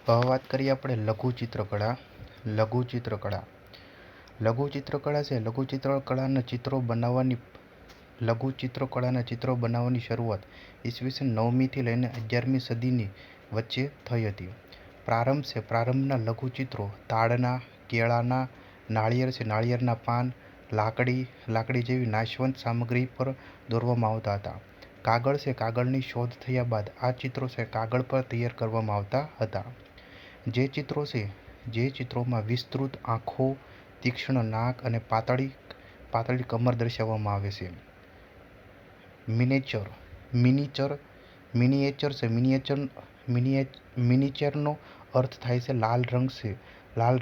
વાત કરીએ આપણે લઘુચિત્રકળા. લઘુચિત્રકળા લઘુચિત્રકળા છે લઘુચિત્રકળાના ચિત્રો બનાવવાની શરૂઆત ઈસવીસન 9મીથી લઈને 11મી સદીની વચ્ચે થઈ હતી. પ્રારંભના લઘુચિત્રો તાડના, કેળાના, નાળિયેરના પાન, લાકડી જેવી નાશવંત સામગ્રી પર દોરવામાં આવતા હતા. કાગળની શોધ થયા બાદ આ ચિત્રો કાગળ પર તૈયાર કરવામાં આવતા હતા. જે ચિત્રોમાં વિસ્તૃત આંખો, તીક્ષ્ણ નાક અને પાતળી કમર દર્શાવવામાં આવે છે. મિનિએચરનો અર્થ થાય છે લાલ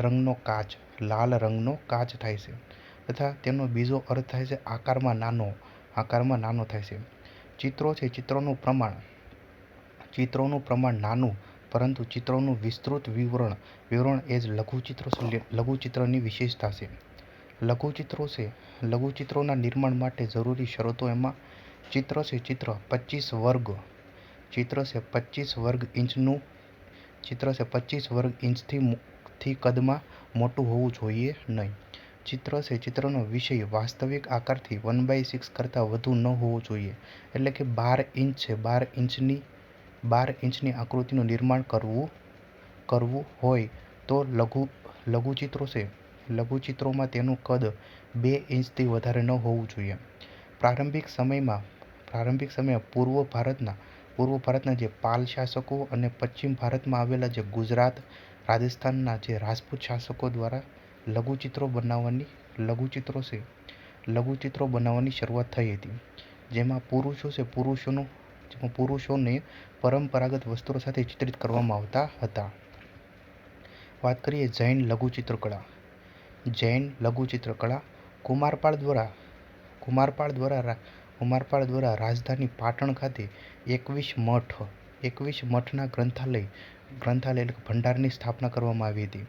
રંગનો કાચ થાય છે, તથા તેનો બીજો અર્થ થાય છે આકારમાં નાનો થાય છે. ચિત્રોનું પ્રમાણ નાનું, પરંતુ ચિત્રોનું વિસ્તૃત વિવરણ એ જ લઘુચિત્રની વિશેષતા છે. લઘુચિત્રોના નિર્માણ માટે જરૂરી શરતો એમાં ચિત્ર 25 વર્ગ ઇંચથી કદમાં મોટું હોવું જોઈએ નહીં. ચિત્રનો વિષય વાસ્તવિક આકારથી 1/6 કરતાં વધુ ન હોવો જોઈએ. એટલે કે 12 ઇંચની આકૃતિનું નિર્માણ કરવું હોય તો લઘુચિત્રોમાં તેનું કદ 2 ઇંચથી વધારે ન હોવું જોઈએ. પ્રારંભિક સમયમાં પૂર્વ ભારતના જે પાલ શાસકો અને પશ્ચિમ ભારતમાં આવેલા જે ગુજરાત, રાજસ્થાનના જે રાજપૂત શાસકો દ્વારા લઘુચિત્રો બનાવવાની શરૂઆત થઈ હતી. જેમાં પુરુષોને પરંપરાગત વસ્ત્રો સાથે ચિત્રિત કરવામાં આવતા હતા. વાત કરીએ જૈન લઘુચિત્રકળા. કુમારપાળ દ્વારા રાજધાની પાટણ ખાતે 21 મઠના ગ્રંથાલય ભંડારની સ્થાપના કરવામાં આવી હતી.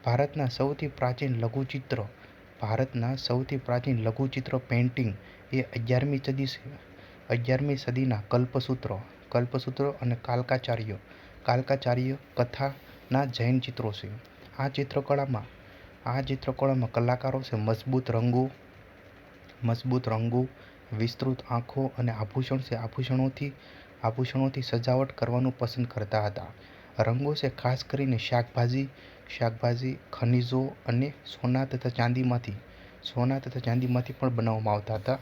ભારતના સૌથી પ્રાચીન લઘુચિત્ર પેઇન્ટિંગ એ 11મી સદીના કલ્પસૂત્ર અને કાલકાચાર્ય કથાના જૈન ચિત્રો છે. આ ચિત્રકળામાં કલાકારો મજબૂત રંગો, વિસ્તૃત આંખો અને આભૂષણોથી સજાવટ કરવાનું પસંદ કરતા હતા. રંગો ખાસ કરીને શાકભાજી, ખનિજો અને સોના તથા ચાંદીમાંથી પણ બનાવવામાં આવતા હતા.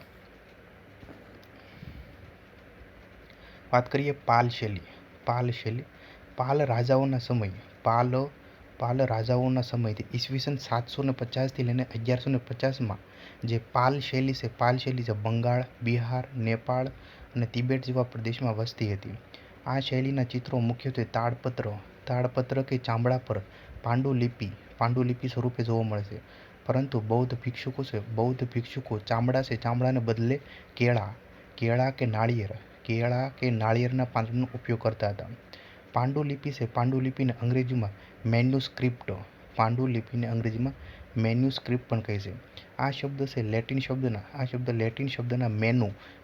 વાત કરીએ પાલ શૈલી. પાલ રાજાઓના સમયથી ઈસવીસન 750થી લઈને 1150માં જે પાલ શૈલી બંગાળ, બિહાર, નેપાળ અને તિબેટ જેવા પ્રદેશમાં વસતી હતી. આ શૈલીના ચિત્રો મુખ્યત્વે તાડપત્ર કે ચામડા પર પાંડુલિપિ સ્વરૂપે જોવા મળે છે. પરંતુ બૌદ્ધ ભિક્ષુકો ચામડાને બદલે કેળા કે નાળિયેરના પાંદડાનો ઉપયોગ કરતા હતા. પાંડુલિપિને અંગ્રેજીમાં મેન્યુસ્ક્રિપ્ટ પણ કહે છે. આ શબ્દ લેટિન શબ્દના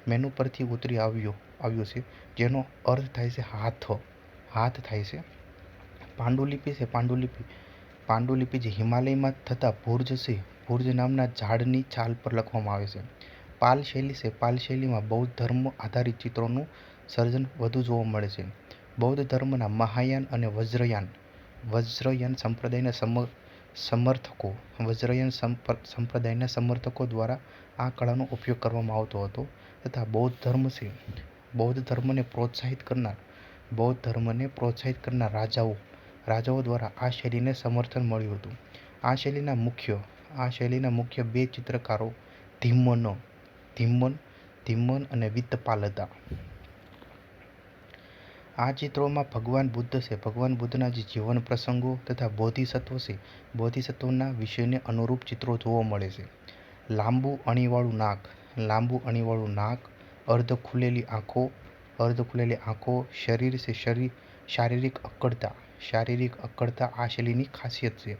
મેનુ પરથી ઉતરી આવ્યો છે, જેનો અર્થ થાય છે હાથ થાય છે. પાંડુલિપિ જે હિમાલયમાં થતા ભુર્જ નામના ઝાડની છાલ પર લખવામાં આવે છે. પાલ શૈલીમાં બૌદ્ધ ધર્મ આધારિત ચિત્રોનું સર્જન વધુ જોવા મળે છે. બૌદ્ધ ધર્મના મહાયાન અને વજ્રયાન સંપ્રદાયના સમર્થકો દ્વારા આ કળાનો ઉપયોગ કરવામાં આવતો હતો, તથા બૌદ્ધ ધર્મને પ્રોત્સાહિત કરનાર રાજાઓ દ્વારા આ શૈલીને સમર્થન મળ્યું હતું. આ શૈલીના મુખ્ય બે ચિત્રકારો ધીમ્મન અને વિત્તપાલ હતા. આ ચિત્રોમાં ભગવાન બુદ્ધના જે જીવન પ્રસંગો તથા બોધિસત્વના વિષયને અનુરૂપ ચિત્રો જોવા મળે છે. લાંબુ અણીવાળું નાક, અર્ધ ખુલેલી આંખો, શારીરિક અક્કડતા આ શૈલીની ખાસિયત છે.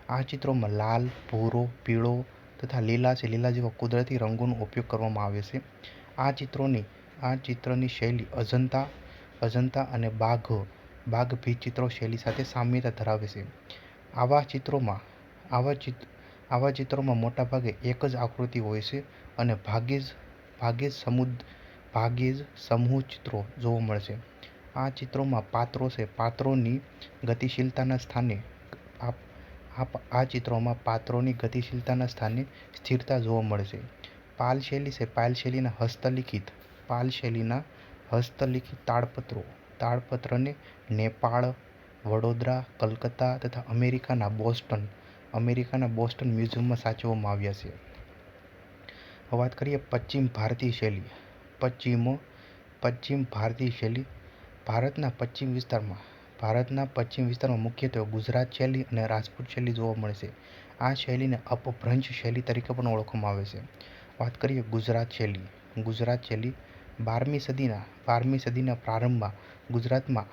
આ ચિત્રોમાં લાલ, ભૂરો, પીળો તથા લીલા જેવા કુદરતી રંગોનો ઉપયોગ કરવામાં આવે છે. આ ચિત્રની શૈલી અજંતા અને ભાગ ભીંત ચિત્રો શૈલી સાથે સામ્યતા ધરાવે છે. આવા ચિત્રોમાં આવા ચિત્રોમાં મોટાભાગે એક જ આકૃતિ હોય છે અને ભાગ્યે જ સમૂહ ચિત્રો જોવા મળશે. આ ચિત્રોમાં પાત્રો છે. પાત્રોની ગતિશીલતાના સ્થાને સ્થિરતા જોવા મળશે. પાલ શૈલી છે. પાલ શૈલીના હસ્તલિખિત તાડપત્રને નેપાળ, વડોદરા, કલકત્તા તથા અમેરિકાના બોસ્ટન મ્યુઝિયમમાં સાચવવામાં આવ્યા છે. વાત કરીએ પશ્ચિમ ભારતીય શૈલી. પશ્ચિમ ભારતીય શૈલી ભારતના પશ્ચિમ વિસ્તારમાં મુખ્યત્વે ગુજરાત શૈલી અને રાજપૂત શૈલી જોવા મળે છે. આ શૈલીને અપભ્રંશ શૈલી તરીકે પણ ઓળખવામાં આવે છે. વાત કરીએ ગુજરાત શૈલી. 12મી સદીના પ્રારંભમાં ગુજરાતમાં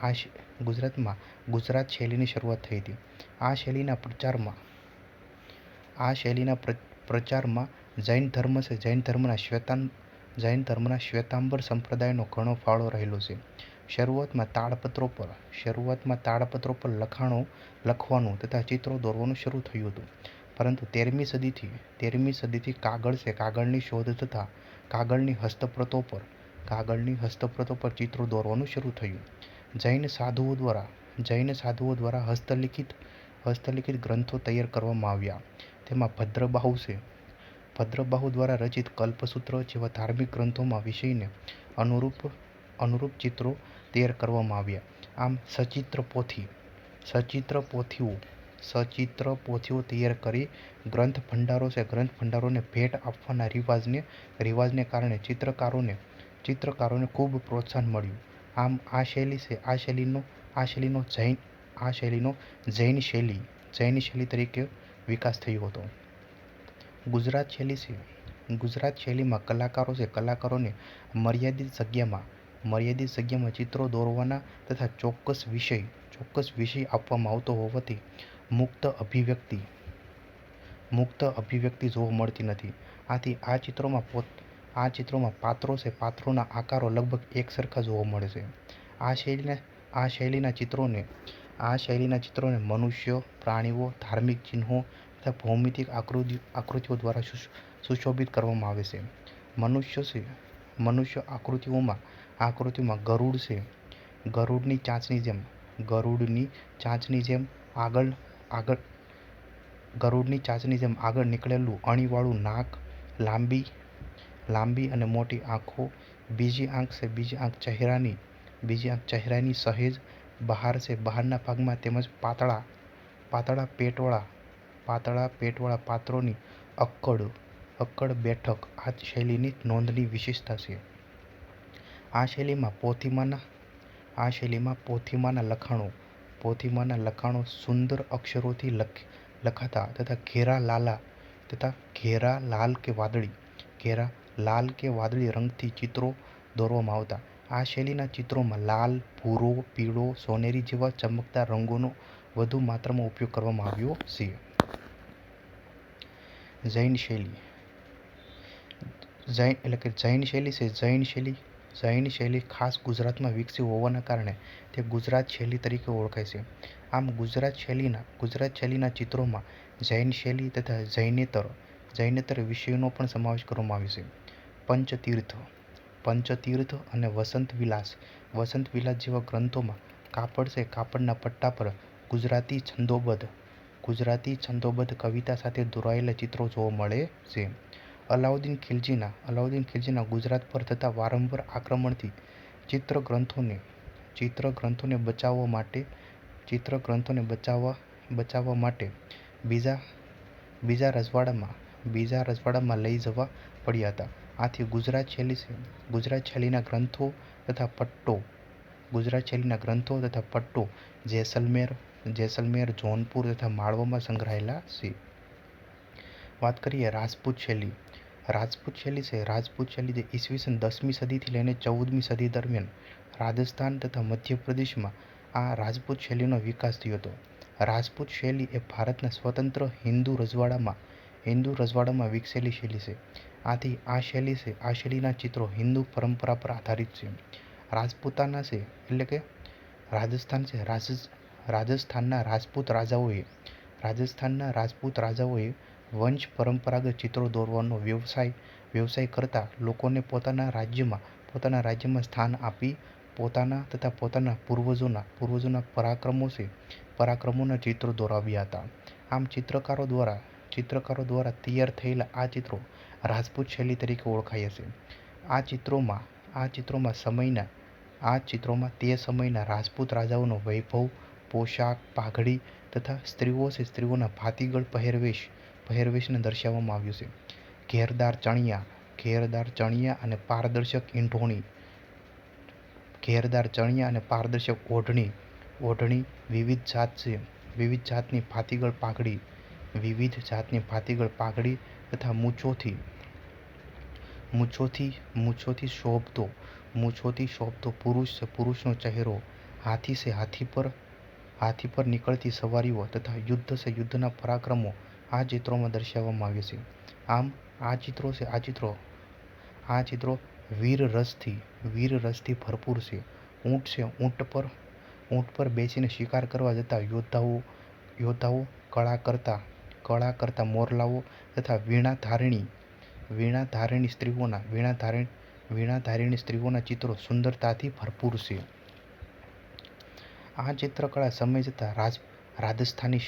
ગુજરાત શૈલીની શરૂઆત થઈ હતી. આ શૈલીના પ્રચારમાં જૈન ધર્મના શ્વેતાંબર સંપ્રદાયનો ઘણો ફાળો રહેલો છે. શરૂઆતમાં તાડપત્રો પર લખવાનું તથા ચિત્રો દોરવાનું શરૂ થયું હતું, પરંતુ 13મી સદીથી કાગળની શોધ થતાં કાગળની હસ્તપ્રતો પર ચિત્રો દોરવાનું શરૂ થયું. જૈન સાધુઓ દ્વારા હસ્તલિખિત ગ્રંથો તૈયાર કરવામાં આવ્યા. તેમાં ભદ્રબાહુ દ્વારા રચિત કલ્પસૂત્ર જેવા ધાર્મિક ગ્રંથોમાં વિષયને અનુરૂપ ચિત્રો તૈયાર કરવામાં આવ્યા. આમ સચિત્ર પોથીઓ તૈયાર કરી ગ્રંથ ભંડારોને ભેટ આપવાના રિવાજને કારણે ચિત્રકારોને ખૂબ પ્રોત્સાહન મળ્યું. આમ આ શૈલીનો જૈન શૈલી તરીકે વિકાસ થયો હતો. ગુજરાત શૈલીમાં કલાકારોને મર્યાદિત જગ્યામાં ચિત્રો દોરવાના તથા ચોક્કસ વિષય આપવામાં આવતો હોવાથી મુક્ત અભિવ્યક્તિ જોવા મળતી નથી. આથી આ ચિત્રોમાં પાત્રોના આકારો લગભગ એકસરખા જોવા મળે છે. આ શૈલીના ચિત્રોને મનુષ્યો, પ્રાણીઓ, ધાર્મિક ચિહ્નો તથા ભૌમિતિક આકૃતિઓ દ્વારા સુશોભિત કરવામાં આવે છે. મનુષ્ય આકૃતિઓમાં ગરુડ છે. ગરુડની ચાંચની જેમ આગળ નીકળેલું અણીવાળું નાક, લાંબી અને મોટી આંખો, બીજી આંખ ચહેરાની સહેજ બહાર છે. બહારના ભાગમાં તેમજ પાતળા પેટવાળા પાત્રોની અક્કડ બેઠક આ શૈલીની નોંધનીય વિશેષતા છે. આ શૈલીમાં પોથીમાના લખાણો સુંદર અક્ષરોથી લખાતા તથા ઘેરા લાલ કે વાદળી રંગથી ચિત્રો દોરવામાં આવતા. આ શૈલીના ચિત્રોમાં લાલ, ભૂરો, પીળો, સોનેરી જેવા ચમકદાર રંગોનો વધુ માત્રામાં ઉપયોગ કરવામાં આવ્યો છે. જૈન શૈલી ખાસ ગુજરાતમાં વિકસી હોવાના કારણે તે ગુજરાત શૈલી તરીકે ઓળખાય છે. આમ ગુજરાત શૈલીના ચિત્રોમાં જૈન શૈલી તથા જૈનેતર વિષયોનો પણ સમાવેશ કરવામાં આવ્યો છે. પંચતીર્થ અને વસંત વિલાસ જેવા ગ્રંથોમાં કાપડના પટ્ટા પર ગુજરાતી છંદોબદ્ધ કવિતા સાથે દોરાયેલા ચિત્રો જોવા મળે છે. અલાઉદ્દીન ખિલજીના ગુજરાત પર થતા વારંવાર આક્રમણથી ચિત્રગ્રંથોને બચાવવા માટે બીજા રજવાડામાં લઈ જવા પડ્યા હતા. આથી ગુજરાત શૈલીના ગ્રંથો તથા પટ્ટો જેસલમેર, જોધપુર તથા માળવામાં સંગ્રહાયેલા છે. વાત કરીએ રાજપૂત શૈલી. રાજપૂત શૈલી ઈસવીસન 10મી સદીથી લઈને 14મી સદી દરમિયાન રાજસ્થાન તથા મધ્યપ્રદેશમાં આ રાજપૂત શૈલીનો વિકાસ થયો હતો. રાજપૂત શૈલી એ ભારતના સ્વતંત્ર હિન્દુ રજવાડામાં વિકસેલી શૈલી છે. આથી આ શૈલીના ચિત્રો હિન્દુ પરંપરા પર આધારિત છે. રાજપૂતાના છે એટલે કે રાજસ્થાનના રાજપૂત રાજાઓએ વંશ પરંપરાગત ચિત્રો દોરવાનો વ્યવસાય કરતા લોકોને પોતાના રાજ્યમાં સ્થાન આપી પોતાના પૂર્વજોના પરાક્રમોના ચિત્રો દોરાવ્યા હતા. આમ ચિત્રકારો દ્વારા તૈયાર થયેલા આ ચિત્રો રાજપૂત શૈલી તરીકે ઓળખાય છે. આ ચિત્રોમાં તે સમયના રાજપૂત રાજાઓનો વૈભવ, પોશાક, પાઘડી તથા સ્ત્રીઓના ભાતીગળ પહેરવેશને દર્શાવવામાં આવ્યું છે. ઘેરદાર ચણિયા અને પારદર્શક ઓઢણી, વિવિધ જાતની ભાતીગળ પાઘડી તથા મૂછોથી શોભતો પુરુષનો ચહેરો, હાથી પર નીકળતી સવારીઓ તથા યુદ્ધના પરાક્રમો આ ચિત્રોમાં દર્શાવવામાં આવ્યા છે. આમ આ ચિત્રો વીરરસથી ભરપૂર છે. ઊંટ પર બેસીને શિકાર કરવા જતા યોદ્ધાઓ, કળા કરતા મોરલાઓ તથા વીણાધારિણી સ્ત્રીઓના ચિત્રો સુંદરતાથી ભરપૂર છે. આ ચિત્રકળા સમય જતાં રાજસ્થાની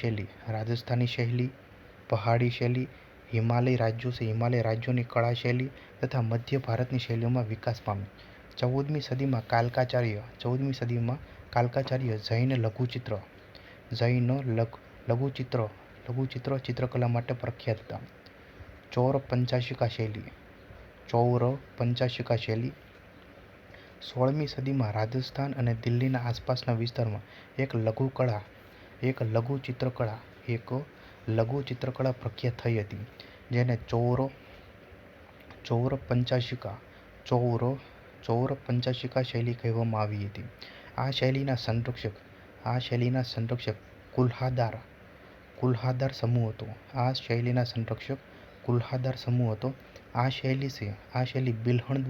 શૈલી, પહાડી શૈલી, હિમાલય રાજ્યોની કળા શૈલી તથા મધ્ય ભારતની શૈલીઓમાં વિકાસ પામી. 14મી સદીમાં કાલકાચાર્ય જૈન લઘુચિત્ર ચિત્રકલા માટે પ્રખ્યાત હતા. ચૌર પંચાશિકા શૈલી 16મી સદીમાં રાજસ્થાન અને દિલ્હીના આસપાસના વિસ્તારમાં એક લઘુ ચિત્રકળા પ્રખ્યાત થઈ હતી, જેને ચૌર પંચાશિકા શૈલી કહેવામાં આવી હતી. આ શૈલીના સંરક્ષક કુલ્હાદાર સમૂહ હતો. આ શૈલી બિલ્હણ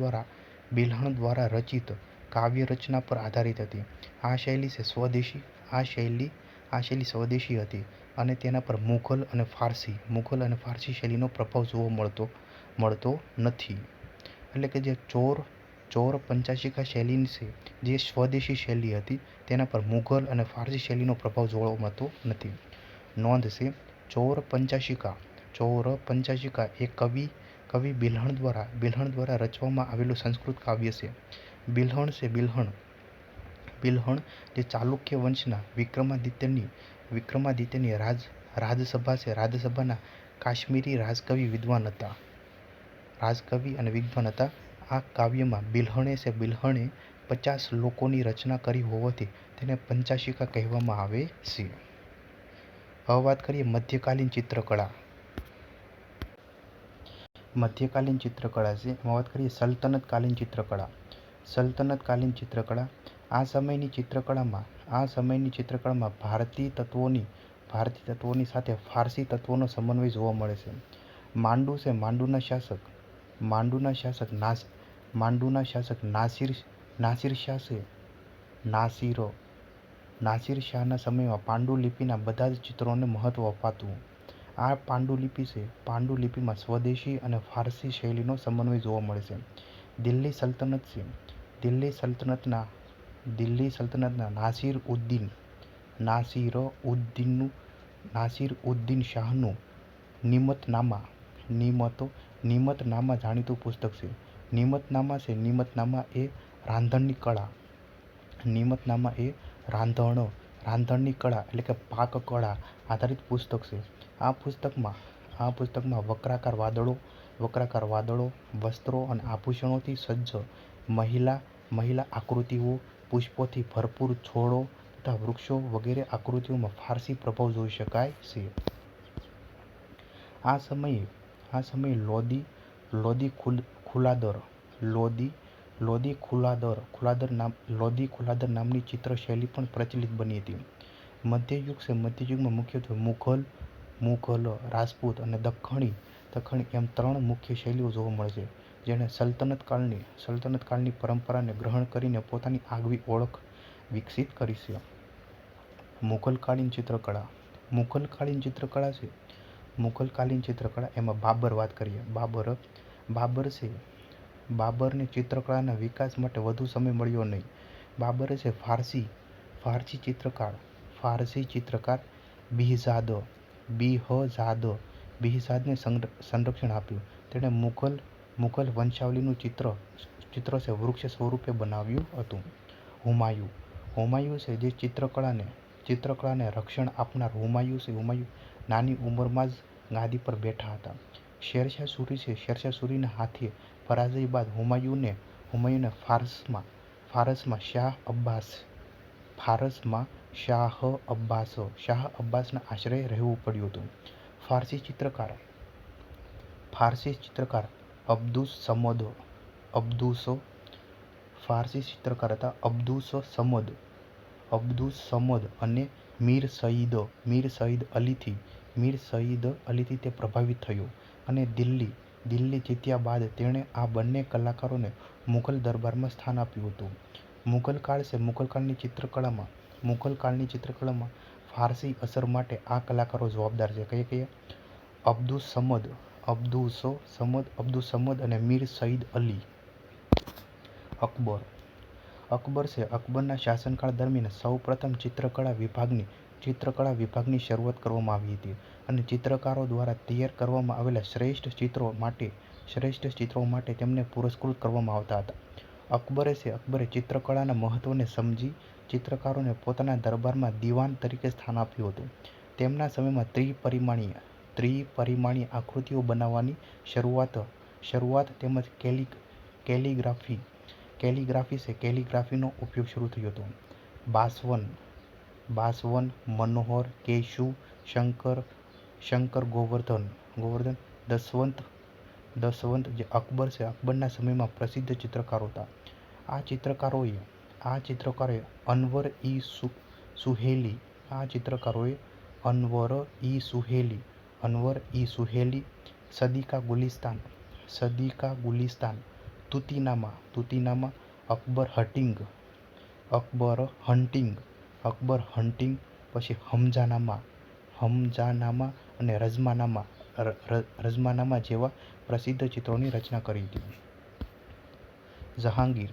દ્વારા રચિત કાવ્ય રચના પર આધારિત હતી. આ શૈલી સ્વદેશી હતી અને તેના પર મુઘલ અને ફારસી શૈલીનો પ્રભાવ જોવા મળતો નથી. એટલે કે જે ચૌર પંચાશિકા શૈલી છે, જે સ્વદેશી શૈલી હતી, તેના પર મુઘલ અને ફારસી શૈલીનો પ્રભાવ જોવા મળતો નથી. નોંધ છે, ચૌર પંચાશિકા એ કવિ બિલ્હણ દ્વારા રચવામાં આવેલું સંસ્કૃત કાવ્ય છે. બિલ્હણ જે ચાલુક્ય વંશના વિક્રમાદિત્યની રાજસભાના કાશ્મીરી રાજકવિ અને વિદ્વાન હતા. આ કાવ્યમાં બિલ્હણે 50 લોકોની રચના કરી હોવાથી તેને પંચાશિકા કહેવામાં આવે છે. હવે વાત કરીએ મધ્યકાલીન ચિત્રકળા છે. એમાં વાત કરીએ સલ્તનતકાલીન ચિત્રકળા. આ સમયની ચિત્રકળામાં ભારતીય તત્વોની સાથે ફારસી તત્વોનો સમન્વય જોવા મળે છે. માંડુના શાસક નાસિર શાહના સમયમાં પાંડુલિપિના બધા જ ચિત્રોને મહત્વ અપાતું. આ પાંડુલિપિમાં સ્વદેશી અને ફારસી શૈલીનો સમન્વય જોવા મળે છે. દિલ્હી સલ્તનતના નાસિરઉદ્દીન શાહનું નિમતનામા જાણીતું પુસ્તક છે. નિમતનામા એ રાંધણની કળા એટલે કે પાક કળા આધારિત પુસ્તક છે. આ પુસ્તકમાં વક્રાકાર વાદળો, વસ્ત્રો અને આભૂષણોથી સજ્જ મહિલા આકૃતિઓ, પુષ્પોથી ભરપૂર છોડો તથા વૃક્ષો વગેરે આકૃતિઓમાં ફારસી પ્રભાવ જોઈ શકાય છે. આ સમયે લોદી ખુલાદર નામની ચિત્ર શૈલી પણ પ્રચલિત બની હતી. મધ્યયુગમાં મુખ્યત્વે મુઘલ, રાજપૂત અને દખ્ખણી એમ 3 મુખ્ય શૈલીઓ જોવા મળે છે, જેણે સલ્તનત કાળની પરંપરાને ગ્રહણ કરીને પોતાની આગવી ઓળખ વિકસિત કરી છે. મુઘલકાલીન ચિત્રકળા. મુઘલકાલીન ચિત્રકળા છે. મુઘલકાલીન ચિત્રકળા એમાં બાબર વાત કરીએ. બાબર છે. બાબરને ચિત્રકળાના વિકાસ માટે વધુ સમય મળ્યો નહીં. બાબરે છે ફારસી ચિત્રકાર બિહઝાદને સંરક્ષણ આપ્યું. તેણે મુઘલ વંશાવલીનું ચિત્ર છે વૃક્ષ સ્વરૂપે બનાવ્યું હતું. હુમાયું છે જે ચિત્રકળાને રક્ષણ આપનાર હુમાયું નાની ઉંમરમાં જ ગાદી પર બેઠા હતા. શેરશાહ સૂરી છે. શેરશાહ સૂરીના હાથે પરાજય બાદ હુમાયુને ફારસમાં શાહ અબ્બાસના આશ્રય રહેવું પડ્યું હતું. ફારસી ચિત્રકાર ફારસી ચિત્રકાર હતા અબ્દુસ સમદ અને મીર સઈદ અલીથી તે પ્રભાવિત થયો અને દિલ્હી જીત્યા બાદ તેણે આ બંને કલાકારોને મુઘલ દરબારમાં સ્થાન આપ્યું હતું. મુઘલકાળની ચિત્રકળામાં ફારસી અસર માટે આ કલાકારો જવાબદાર છે. કયા? અબ્દુસ સમદ અને મીર સઈદ અલી. અકબર છે. અકબરના શાસનકાળ દરમિયાન સૌપ્રથમ ચિત્રકળા વિભાગની શરૂઆત કરવામાં આવી હતી અને ચિત્રકારો દ્વારા તૈયાર કરવામાં આવેલા શ્રેષ્ઠ ચિત્રો માટે તેમને પુરસ્કૃત કરવામાં આવતા હતા. અકબરે ચિત્રકળાના મહત્વને સમજી ચિત્રકારોને પોતાના દરબારમાં દિવાન તરીકે સ્થાન આપ્યું હતું. તેમના સમયમાં ત્રિપરિમાણીય આકૃતિઓ બનાવવાની શરૂઆત તેમજ કેલિગ્રાફીનો ઉપયોગ શરૂ થયો હતો. બાસવન, મનોહર, કેશુ, શંકર ગોવર્ધન, દશવંત જે અકબરના સમયમાં પ્રસિદ્ધ ચિત્રકારો હતા. આ ચિત્રકારોએ અનવર ઈ સુહેલી, સદિકા ગુલિસ્તાન, તુતિનામા, અકબર હન્ટિંગ, પછી હમજાનામા અને રઝમાનામા જેવા પ્રસિદ્ધ ચિત્રોની રચના કરી હતી. જહાંગીર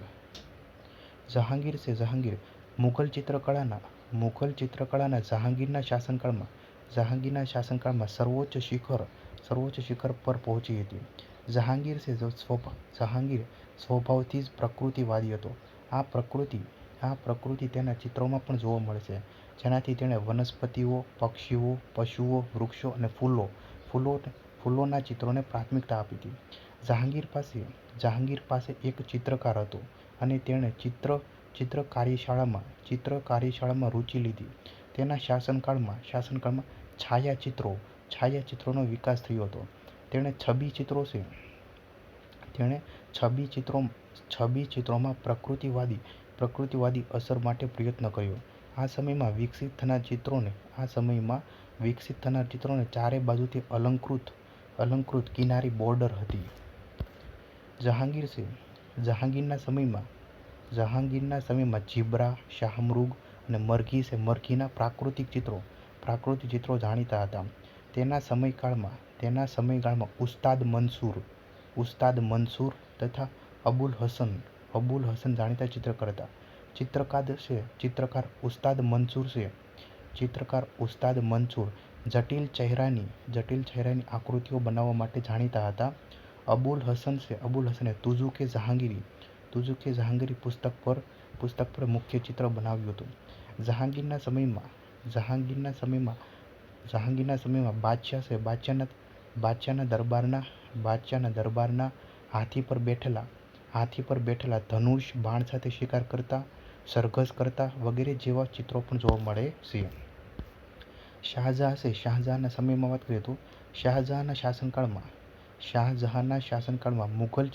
છે. મુઘલ ચિત્રકળાના જહાંગીરના શાસનકાળમાં સર્વોચ્ચ શિખર પર પહોંચી હતી. જહાંગીર સ્વભાવથી જ પ્રકૃતિવાદી હતો. આ પ્રકૃતિ તેના ચિત્રોમાં પણ જોવા મળે છે, જેનાથી તેણે વનસ્પતિઓ, પક્ષીઓ, પશુઓ, વૃક્ષો અને ફૂલોના ચિત્રોને પ્રાથમિકતા આપી હતી. જહાંગીર પાસે એક ચિત્રકાર હતો અને તેણે ચિત્ર કાર્યશાળામાં રુચિ લીધી. તેના શાસનકાળમાં છાયાચિત્રોનો વિકાસ થયો હતો. તેણે છબી ચિત્રોમાં પ્રકૃતિવાદી અસર માટે પ્રયત્ન કર્યો. આ સમયમાં વિકસિત થનાર ચિત્રોને ચારે બાજુથી અલંકૃત કિનારી બોર્ડર હતી. જહાંગીરના સમયમાં જીબ્રા, શાહમૃગ અને મરઘીના પ્રાકૃતિક ચિત્રો જાણીતા હતા. તેના સમયગાળામાં ઉસ્તાદ મંસૂર તથા અબુલ હસન જાણીતા ચિત્રકાર હતા. ચિત્રકાર ઉસ્તાદ મંસૂર જટિલ ચહેરાની આકૃતિઓ બનાવવા માટે જાણીતા હતા. અબુલ હસને તુજુક એ જહાંગીરી પુસ્તક પર મુખ્ય ચિત્ર બનાવ્યું હતું. જહાંગીરના સમયમાં બાદશાહના દરબારના હાથી પર બેઠેલા ધનુષ બાણ સાથે શિકાર કરતા, સરઘસ કરતા વગેરે જેવા ચિત્રો પણ જોવા મળે છે. શાહજહાંના સમયમાં વાત કરીએ તો શાહજહાંના શાસનકાળમાં મુઘલ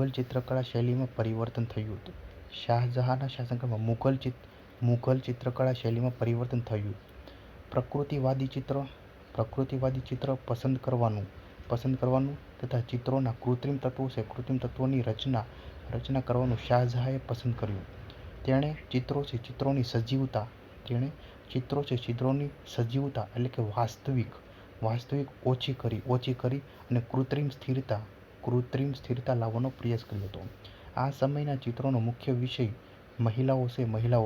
ચિત્રકળા શૈલીમાં પરિવર્તન થયું હતું. પ્રકૃતિવાદી ચિત્ર પસંદ કરવાનું તથા ચિત્રોના કૃત્રિમ તત્વોની રચના કરવાનું શાહજહાંએ પસંદ કર્યું. તેણે ચિત્રોની સજીવતા એટલે કે વાસ્તવિક ઓછી કરી અને કૃત્રિમ સ્થિરતા લાવવાનો પ્રયાસ કર્યો હતો. આ સમયના ચિત્રોનો મુખ્ય વિષય મહિલાઓ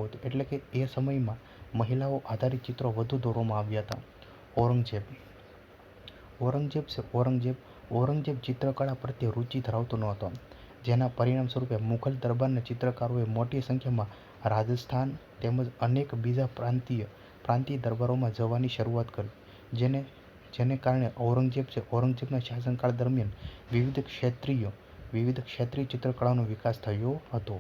હતી, એટલે કે એ સમયમાં મહિલાઓ આધારિત ચિત્રો વધુ દોરવામાં આવ્યા હતા. ઔરંગઝેબ ચિત્રકળા પ્રત્યે રુચિ ધરાવતો ન હતો, જેના પરિણામ સ્વરૂપે મુઘલ દરબારના ચિત્રકારોએ મોટી સંખ્યામાં રાજસ્થાન તેમજ અનેક બીજા પ્રાંતીય દરબારોમાં જવાની શરૂઆત કરી, જેને કારણે ઔરંગઝેબના શાસનકાળ દરમિયાન વિવિધ ક્ષેત્રીય ચિત્રકળાનો વિકાસ થયો હતો.